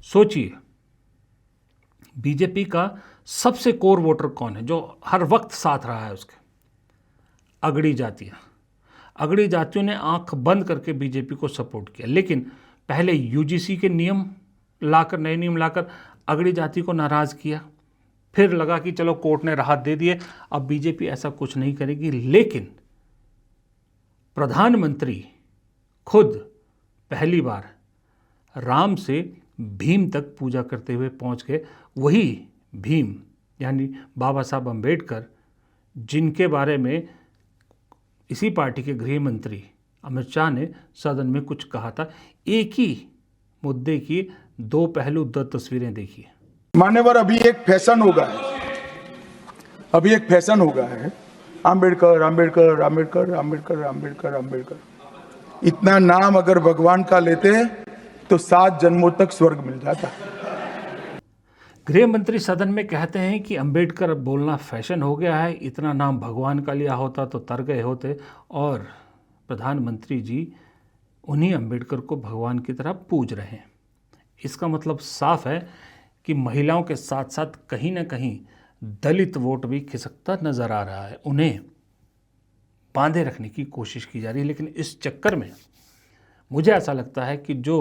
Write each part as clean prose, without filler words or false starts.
सोचिए, बीजेपी का सबसे कोर वोटर कौन है जो हर वक्त साथ रहा है उसके? अगड़ी जातियाँ। अगड़ी जातियों ने आंख बंद करके बीजेपी को सपोर्ट किया, लेकिन पहले यूजीसी के नियम लाकर, नए नियम लाकर अगड़ी जाति को नाराज़ किया। फिर लगा कि चलो कोर्ट ने राहत दे दिए, अब बीजेपी ऐसा कुछ नहीं करेगी। लेकिन प्रधानमंत्री खुद पहली बार राम से भीम तक पूजा करते हुए पहुंच गए। वही भीम यानी बाबा साहब अम्बेडकर, जिनके बारे में इसी पार्टी के गृह मंत्री अमित शाह ने सदन में कुछ कहा था। एक ही मुद्दे की दो पहलू, दो तस्वीरें देखिए। मान्यवर, अभी एक फैशन हो गया है, आम्बेडकर आम्बेडकर आम्बेडकर आम्बेडकर आम्बेडकर आम्बेडकर। इतना नाम अगर भगवान का लेते तो 7 जन्मों तक स्वर्ग मिल जाता। गृह मंत्री सदन में कहते हैं कि अंबेडकर बोलना फैशन हो गया है, इतना नाम भगवान का लिया होता तो तर गए होते। और प्रधानमंत्री जी उन्हीं अंबेडकर को भगवान की तरह पूज रहे हैं। इसका मतलब साफ है कि महिलाओं के साथ साथ कहीं ना कहीं दलित वोट भी खिसकता नजर आ रहा है। उन्हें बांधे रखने की कोशिश की जा रही है। लेकिन इस चक्कर में मुझे ऐसा लगता है कि जो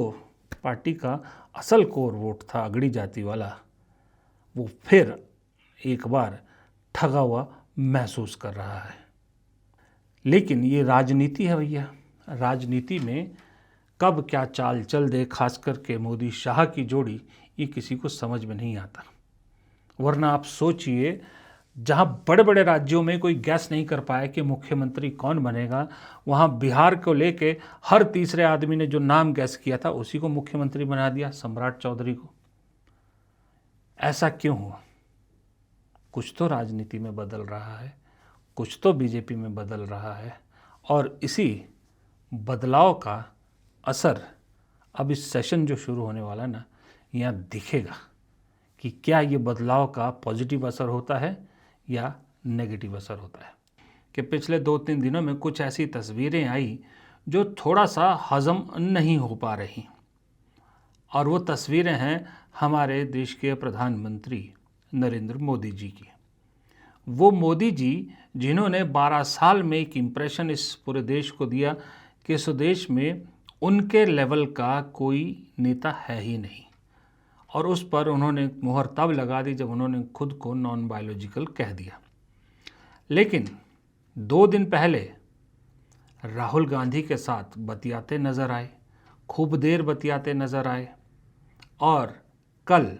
पार्टी का असल कोर वोट था अगड़ी जाति वाला, वो फिर एक बार ठगा हुआ महसूस कर रहा है। लेकिन ये राजनीति है भैया। राजनीति में कब क्या चाल चल दे, खास करके मोदी शाह की जोड़ी, ये किसी को समझ में नहीं आता। वरना आप सोचिए, जहाँ बड़े बड़े राज्यों में कोई गैस नहीं कर पाया कि मुख्यमंत्री कौन बनेगा, वहाँ बिहार को लेके हर तीसरे आदमी ने जो नाम गैस किया था उसी को मुख्यमंत्री बना दिया, सम्राट चौधरी को। ऐसा क्यों हुआ? कुछ तो राजनीति में बदल रहा है, कुछ तो बीजेपी में बदल रहा है, और इसी बदलाव का असर अब इस सेशन जो शुरू होने वाला है ना, यहाँ दिखेगा कि क्या ये बदलाव का पॉजिटिव असर होता है या नेगेटिव असर होता है। कि पिछले 2-3 दिनों में कुछ ऐसी तस्वीरें आई जो थोड़ा सा हजम नहीं हो पा रही, और वो तस्वीरें हैं हमारे देश के प्रधानमंत्री नरेंद्र मोदी जी की। वो मोदी जी जिन्होंने 12 साल में एक इम्प्रेशन इस पूरे देश को दिया कि इस देश में उनके लेवल का कोई नेता है ही नहीं, और उस पर उन्होंने मुहर तब लगा दी जब उन्होंने खुद को नॉन बायोलॉजिकल कह दिया। लेकिन 2 दिन पहले राहुल गांधी के साथ बतियाते नज़र आए, खूब देर बतियाते नज़र आए, और कल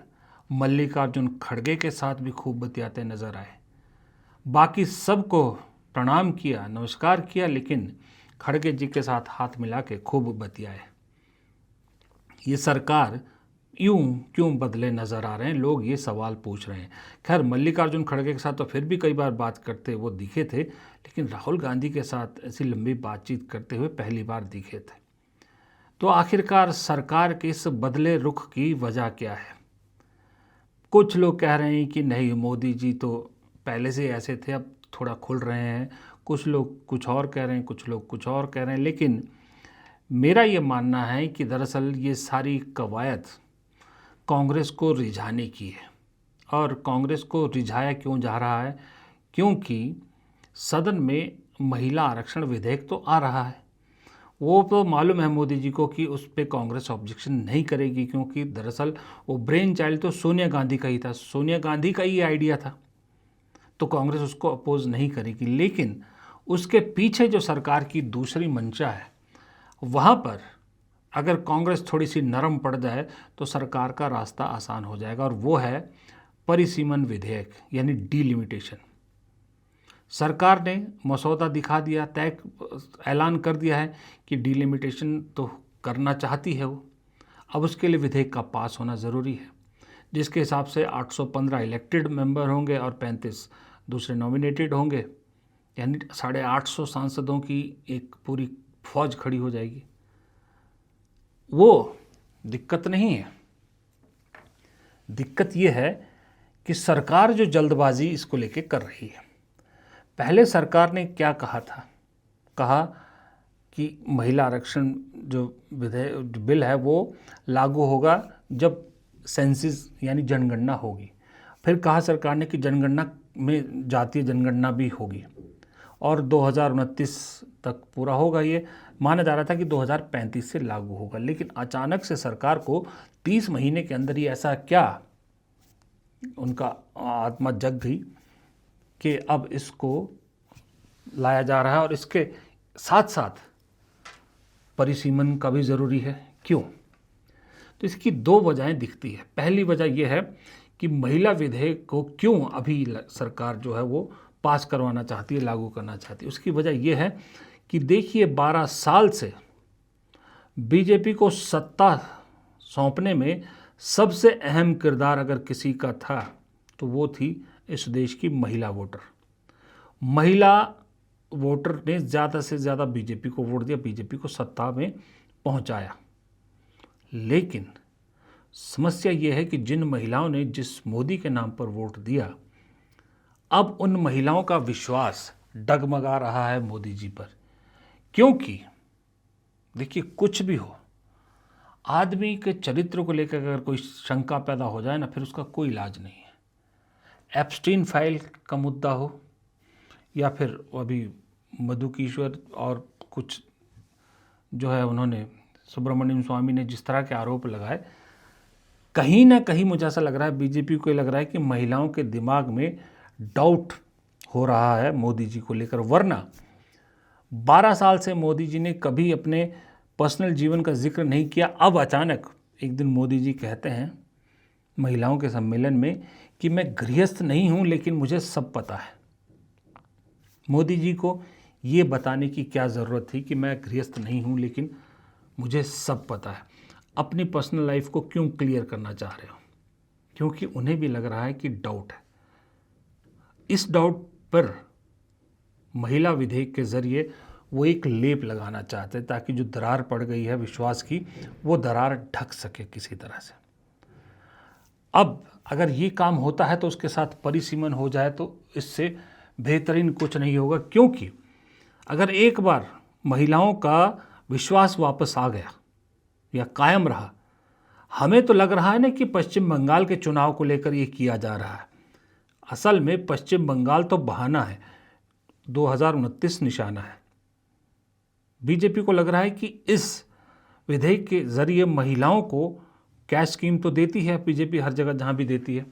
मल्लिकार्जुन खड़गे के साथ भी खूब बतियाते नज़र आए। बाकी सबको प्रणाम किया, नमस्कार किया, लेकिन खड़गे जी के साथ हाथ मिला के खूब बतियाए। ये सरकार यूं क्यों बदले नज़र आ रहे हैं, लोग ये सवाल पूछ रहे हैं। खैर, मल्लिकार्जुन खड़गे के साथ तो फिर भी कई बार बात करते वो दिखे थे, लेकिन राहुल गांधी के साथ ऐसी लंबी बातचीत करते हुए पहली बार दिखे थे। तो आखिरकार सरकार के इस बदले रुख की वजह क्या है? कुछ लोग कह रहे हैं कि नहीं, मोदी जी तो पहले से ऐसे थे, अब थोड़ा खुल रहे हैं। कुछ लोग कुछ और कह रहे हैं, कुछ लोग कुछ और कह रहे हैं। लेकिन मेरा ये मानना है कि दरअसल ये सारी कवायद कांग्रेस को रिझाने की है। और कांग्रेस को रिझाया क्यों जा रहा है? क्योंकि सदन में महिला आरक्षण विधेयक तो आ रहा है। वो तो मालूम है मोदी जी को कि उस पर कांग्रेस ऑब्जेक्शन नहीं करेगी, क्योंकि दरअसल वो ब्रेन चाइल्ड तो सोनिया गांधी का ही था, सोनिया गांधी का ही आइडिया था, तो कांग्रेस उसको अपोज नहीं करेगी। लेकिन उसके पीछे जो सरकार की दूसरी मंशा है, वहाँ पर अगर कांग्रेस थोड़ी सी नरम पड़ जाए तो सरकार का रास्ता आसान हो जाएगा, और वो है परिसीमन विधेयक यानी डीलिमिटेशन। सरकार ने मसौदा दिखा दिया, तय ऐलान कर दिया है कि डीलिमिटेशन तो करना चाहती है वो। अब उसके लिए विधेयक का पास होना ज़रूरी है, जिसके हिसाब से 815 इलेक्टेड मेंबर होंगे और 35 दूसरे नॉमिनेटेड होंगे, यानी 850 सांसदों की एक पूरी फौज खड़ी हो जाएगी। वो दिक्कत नहीं है। दिक्कत ये है कि सरकार जो जल्दबाजी इसको लेके कर रही है। पहले सरकार ने क्या कहा था? कहा कि महिला आरक्षण जो बिल है वो लागू होगा जब सेंसिस यानी जनगणना होगी। फिर कहा सरकार ने कि जनगणना में जातीय जनगणना भी होगी और 2029 तक पूरा होगा। ये माना जा रहा था कि 2035 से लागू होगा, लेकिन अचानक से सरकार को 30 महीने के अंदर ही ऐसा क्या उनका आत्मा जग गई कि अब इसको लाया जा रहा है और इसके साथ साथ परिसीमन का भी ज़रूरी है। क्यों? तो इसकी दो वजहें दिखती है। पहली वजह यह है कि महिला विधेयक को क्यों अभी सरकार जो है वो पास करवाना चाहती है, लागू करना चाहती है। उसकी वजह यह है कि देखिए 12 साल से बीजेपी को सत्ता सौंपने में सबसे अहम किरदार अगर किसी का था तो वो थी इस देश की महिला वोटर। महिला वोटर ने ज़्यादा से ज़्यादा बीजेपी को वोट दिया, बीजेपी को सत्ता में पहुंचाया। लेकिन समस्या ये है कि जिन महिलाओं ने जिस मोदी के नाम पर वोट दिया, अब उन महिलाओं का विश्वास डगमगा रहा है मोदी जी पर। क्योंकि देखिए कुछ भी हो, आदमी के चरित्र को लेकर अगर कोई शंका पैदा हो जाए ना, फिर उसका कोई इलाज नहीं है। एप्स्टीन फाइल का मुद्दा हो या फिर अभी मधु कीश्वर और कुछ जो है उन्होंने सुब्रमण्यम स्वामी ने जिस तरह के आरोप लगाए, कहीं ना कहीं मुझे ऐसा लग रहा है, बीजेपी को लग रहा है कि महिलाओं के दिमाग में डाउट हो रहा है मोदी जी को लेकर। वरना 12 साल से मोदी जी ने कभी अपने पर्सनल जीवन का जिक्र नहीं किया। अब अचानक एक दिन मोदी जी कहते हैं महिलाओं के सम्मेलन में कि मैं गृहस्थ नहीं हूं लेकिन मुझे सब पता है। मोदी जी को ये बताने की क्या ज़रूरत थी कि मैं गृहस्थ नहीं हूं लेकिन मुझे सब पता है? अपनी पर्सनल लाइफ को क्यों क्लियर करना चाह रहे हो? क्योंकि उन्हें भी लग रहा है कि डाउट है। इस डाउट पर महिला विधेयक के ज़रिए वो एक लेप लगाना चाहते हैं ताकि जो दरार पड़ गई है विश्वास की, वो दरार ढक सके किसी तरह से। अब अगर ये काम होता है तो उसके साथ परिसीमन हो जाए तो इससे बेहतरीन कुछ नहीं होगा। क्योंकि अगर एक बार महिलाओं का विश्वास वापस आ गया या कायम रहा, हमें तो लग रहा है ना कि पश्चिम बंगाल के चुनाव को लेकर ये किया जा रहा है। असल में पश्चिम बंगाल तो बहाना है, 2029 निशाना है। बीजेपी को लग रहा है कि इस विधेयक के जरिए महिलाओं को कैश स्कीम तो देती है बीजेपी हर जगह जहां भी देती है,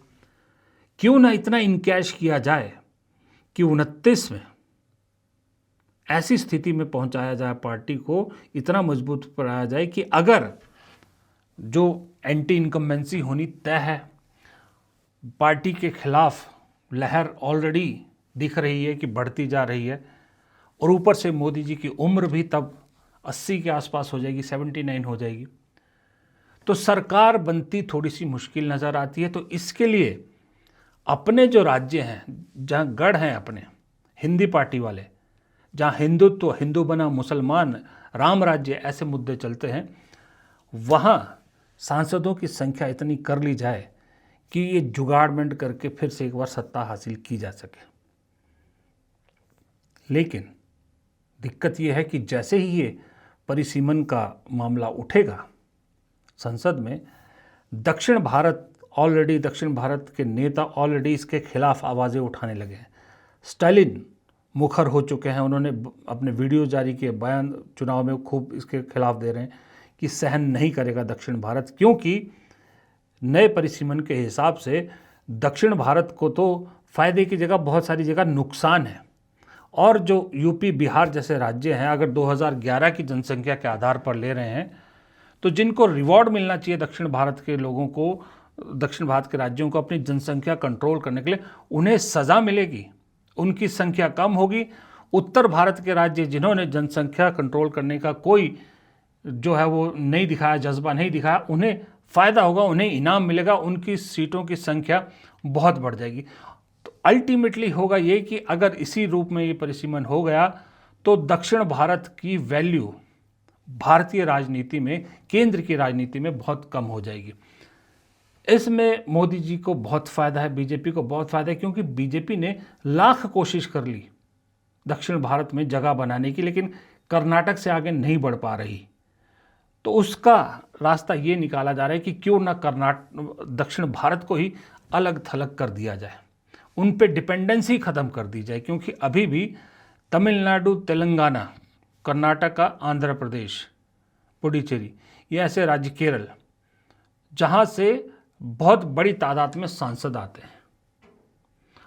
क्यों ना इतना इनकैश किया जाए कि 29 में ऐसी स्थिति में पहुंचाया जाए, पार्टी को इतना मजबूत बनाया जाए कि अगर जो एंटी इनकम्बेंसी होनी तय है, पार्टी के खिलाफ लहर ऑलरेडी दिख रही है कि बढ़ती जा रही है, और ऊपर से मोदी जी की उम्र भी तब 80 के आसपास हो जाएगी, 79 हो जाएगी, तो सरकार बनती थोड़ी सी मुश्किल नज़र आती है। तो इसके लिए अपने जो राज्य हैं, जहाँ गढ़ हैं अपने हिंदी पार्टी वाले, जहाँ हिंदुत्व, हिंदू बना मुसलमान, राम राज्य, ऐसे मुद्दे चलते हैं, वहाँ सांसदों की संख्या इतनी कर ली जाए कि ये जुगाड़मेंट करके फिर से एक बार सत्ता हासिल की जा सके। लेकिन दिक्कत ये है कि जैसे ही ये परिसीमन का मामला उठेगा संसद में, दक्षिण भारत के नेता ऑलरेडी इसके खिलाफ आवाज़ें उठाने लगे हैं। स्टालिन मुखर हो चुके हैं, उन्होंने अपने वीडियो जारी किए, बयान चुनाव में खूब इसके खिलाफ दे रहे हैं कि सहन नहीं करेगा दक्षिण भारत, क्योंकि नए परिसीमन के हिसाब से दक्षिण भारत को तो फ़ायदे की जगह बहुत सारी जगह नुकसान है। और जो यूपी बिहार जैसे राज्य हैं, अगर 2011 की जनसंख्या के आधार पर ले रहे हैं, तो जिनको रिवॉर्ड मिलना चाहिए दक्षिण भारत के लोगों को, दक्षिण भारत के राज्यों को अपनी जनसंख्या कंट्रोल करने के लिए, उन्हें सज़ा मिलेगी, उनकी संख्या कम होगी। उत्तर भारत के राज्य जिन्होंने जनसंख्या कंट्रोल करने का कोई जो है वो नहीं दिखाया, जज्बा नहीं दिखाया, उन्हें फ़ायदा होगा, उन्हें इनाम मिलेगा, उनकी सीटों की संख्या बहुत बढ़ जाएगी। तो अल्टीमेटली होगा ये कि अगर इसी रूप में ये परिसीमन हो गया तो दक्षिण भारत की वैल्यू भारतीय राजनीति में, केंद्र की राजनीति में बहुत कम हो जाएगी। इसमें मोदी जी को बहुत फ़ायदा है, बीजेपी को बहुत फ़ायदा है, क्योंकि बीजेपी ने लाख कोशिश कर ली दक्षिण भारत में जगह बनाने की, लेकिन कर्नाटक से आगे नहीं बढ़ पा रही। तो उसका रास्ता ये निकाला जा रहा है कि क्यों ना दक्षिण भारत को ही अलग थलग कर दिया जाए, उन पे डिपेंडेंसी ख़त्म कर दी जाए, क्योंकि अभी भी तमिलनाडु, तेलंगाना, कर्नाटका, आंध्र प्रदेश, पुडुचेरी, ये ऐसे राज्य, केरल, जहाँ से बहुत बड़ी तादाद में सांसद आते हैं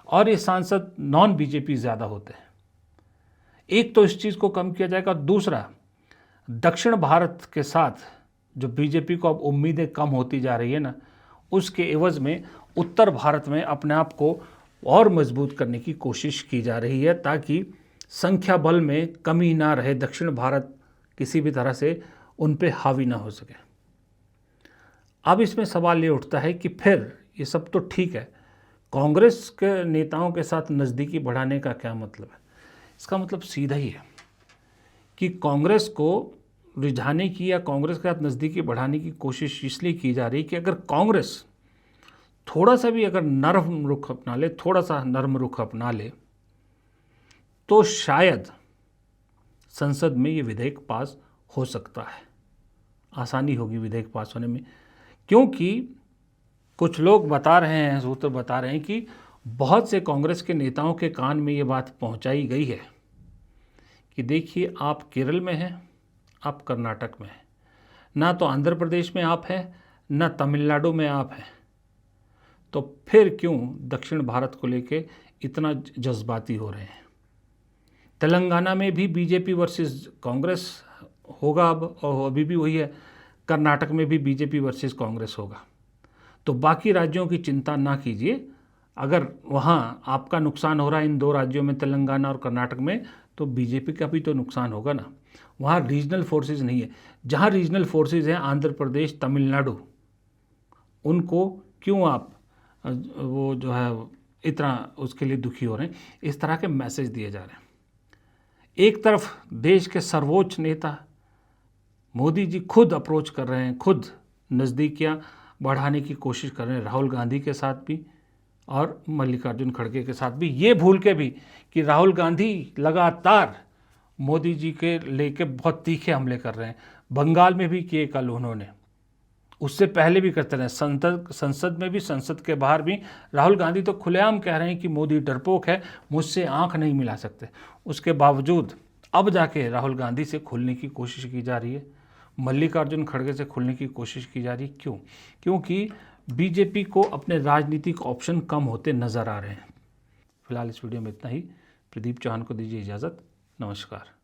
और ये सांसद नॉन बीजेपी ज़्यादा होते हैं। एक तो इस चीज़ को कम किया जाएगा, दूसरा दक्षिण भारत के साथ जो बीजेपी को अब उम्मीदें कम होती जा रही है ना, उसके एवज में उत्तर भारत में अपने आप को और मजबूत करने की कोशिश की जा रही है, ताकि संख्या बल में कमी ना रहे, दक्षिण भारत किसी भी तरह से उन पे हावी ना हो सके। अब इसमें सवाल ये उठता है कि फिर ये सब तो ठीक है, कांग्रेस के नेताओं के साथ नज़दीकी बढ़ाने का क्या मतलब है? इसका मतलब सीधा ही है कि कांग्रेस को रिझाने की या कांग्रेस के साथ नज़दीकी बढ़ाने की कोशिश इसलिए की जा रही है कि अगर कांग्रेस थोड़ा सा भी अगर नरम रुख अपना ले, थोड़ा सा नरम रुख अपना ले, तो शायद संसद में ये विधेयक पास हो सकता है, आसानी होगी विधेयक पास होने में। क्योंकि कुछ लोग बता रहे हैं, सूत्र बता रहे हैं कि बहुत से कांग्रेस के नेताओं के कान में ये बात पहुंचाई गई है कि देखिए, आप केरल में हैं, आप कर्नाटक में हैं, ना तो आंध्र प्रदेश में आप हैं, ना तमिलनाडु में आप हैं, तो फिर क्यों दक्षिण भारत को लेके इतना जज्बाती हो रहे हैं? तेलंगाना में भी बीजेपी वर्सेस कांग्रेस होगा अब, और अभी भी वही है। कर्नाटक में भी बीजेपी वर्सेस कांग्रेस होगा। तो बाकी राज्यों की चिंता ना कीजिए, अगर वहाँ आपका नुकसान हो रहा है इन दो राज्यों में, तेलंगाना और कर्नाटक में, तो बीजेपी का भी तो नुकसान होगा ना। वहाँ रीजनल फोर्सेस नहीं है। जहाँ रीजनल फोर्सेस हैं, आंध्र प्रदेश, तमिलनाडु, उनको क्यों आप वो जो है इतना उसके लिए दुखी हो रहे हैं? इस तरह के मैसेज दिए जा रहे हैं। एक तरफ देश के सर्वोच्च नेता मोदी जी खुद अप्रोच कर रहे हैं, खुद नज़दीकियाँ बढ़ाने की कोशिश कर रहे हैं, राहुल गांधी के साथ भी और मल्लिकार्जुन खड़गे के साथ भी, ये भूल के भी कि राहुल गांधी लगातार मोदी जी के लेके बहुत तीखे हमले कर रहे हैं। बंगाल में भी किए कल उन्होंने, उससे पहले भी करते रहे, संसद में भी, संसद के बाहर भी। राहुल गांधी तो खुलेआम कह रहे हैं कि मोदी डरपोक है, मुझसे आंख नहीं मिला सकते। उसके बावजूद अब जाके राहुल गांधी से खुलने की कोशिश की जा रही है, मल्लिकार्जुन खड़गे से खुलने की कोशिश की जा रही है। क्यों? क्योंकि बीजेपी को अपने राजनीतिक ऑप्शन कम होते नज़र आ रहे हैं। फिलहाल इस वीडियो में इतना ही। प्रदीप चौहान को दीजिए इजाज़त। नमस्कार।